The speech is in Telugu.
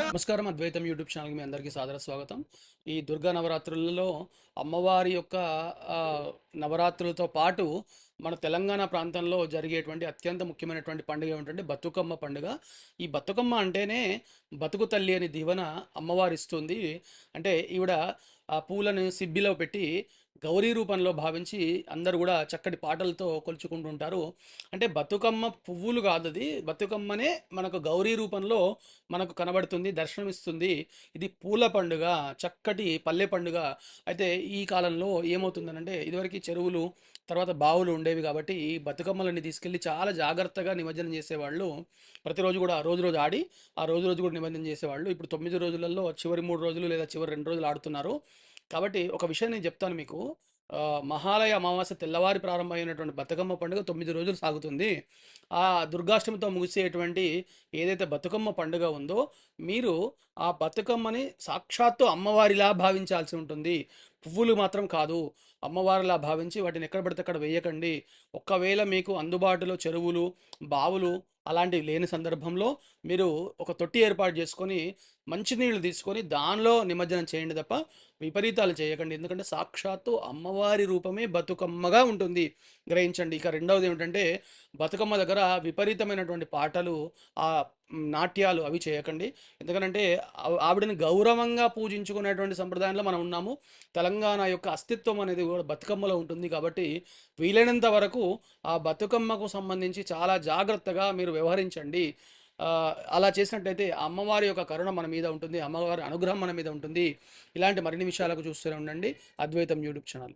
నమస్కారం అద్వైతం యూట్యూబ్ ఛానల్కి మీ అందరికీ సాదర స్వాగతం. ఈ దుర్గా నవరాత్రులలో అమ్మవారి యొక్క నవరాత్రులతో పాటు మన తెలంగాణ ప్రాంతంలో జరిగేటువంటి అత్యంత ముఖ్యమైనటువంటి పండుగ ఏమిటంటే బతుకమ్మ పండుగ. ఈ బతుకమ్మ అంటేనే బతుకు తల్లి అని దీవెన అమ్మవారు ఇస్తుంది. అంటే ఈవిడ ఆ పూలను సిబ్బిలో పెట్టి గౌరీ రూపంలో భావించి అందరూ కూడా చక్కటి పాటలతో కొలుచుకుంటుంటారు. అంటే బతుకమ్మ పువ్వులు కాదది, బతుకమ్మనే మనకు గౌరీ రూపంలో మనకు కనబడుతుంది, దర్శనమిస్తుంది. ఇది పూల పండుగ, చక్కటి పల్లె పండుగ. అయితే ఈ కాలంలో ఏమవుతుందనంటే ఇదివరకు చెరువులు తర్వాత బావులు ఉండేవి కాబట్టి ఈ బతుకమ్మలని తీసుకెళ్ళి చాలా జాగ్రత్తగా నిమజ్జనం చేసేవాళ్ళు. ప్రతిరోజు కూడా రోజు రోజు ఆడి ఆ రోజు రోజు కూడా నిమజ్జనం చేసేవాళ్ళు. ఇప్పుడు 9 రోజులలో చివరి 3 రోజులు లేదా చివరి 2 రోజులు ఆడుతున్నారు. కాబట్టి ఒక విషయం నేను చెప్తాను మీకు. మహాలయ అమావాస్య తెల్లవారి ప్రారంభమైనటువంటి బతుకమ్మ పండుగ 9 రోజులు సాగుతుంది. ఆ దుర్గాష్టమితో ముగిసేటువంటి ఏదైతే బతుకమ్మ పండుగ ఉందో, మీరు ఆ బతుకమ్మని సాక్షాత్తు అమ్మవారిలా భావించాల్సి ఉంటుంది. పువ్వులు మాత్రం కాదు, అమ్మవారిలా భావించి వాటిని ఎక్కడ పడితే అక్కడ వేయకండి. ఒకవేళ మీకు అందుబాటులో చెరువులు, బావులు అలాంటివి లేని సందర్భంలో మీరు ఒక తొట్టి ఏర్పాటు చేసుకొని మంచినీళ్ళు తీసుకొని దానిలో నిమజ్జనం చేయండి తప్ప విపరీతాలు చేయకండి. ఎందుకంటే సాక్షాత్తు అమ్మవారి రూపమే బతుకమ్మగా ఉంటుంది, గ్రహించండి. ఇక రెండవది ఏమిటంటే బతుకమ్మ దగ్గర విపరీతమైనటువంటి పాటలు, ఆ నాట్యాలు అవి చేయకండి. ఎందుకంటే ఆవిడని గౌరవంగా పూజించుకునేటువంటి సంప్రదాయంలో మనం ఉన్నాము. తెలంగాణ యొక్క అస్తిత్వం అనేది కూడా బతుకమ్మలో ఉంటుంది. కాబట్టి వీలైనంత వరకు ఆ బతుకమ్మకు సంబంధించి చాలా జాగ్రత్తగా మీరు వ్యవహరించండి. అలా చేసినట్టయితే ఆ అమ్మవారి యొక్క కరుణ మన మీద ఉంటుంది, అమ్మవారి అనుగ్రహం మన మీద ఉంటుంది. ఇలాంటి మరిన్ని విషయాలకు చూస్తూనే ఉండండి అద్వైతం యూట్యూబ్ ఛానల్.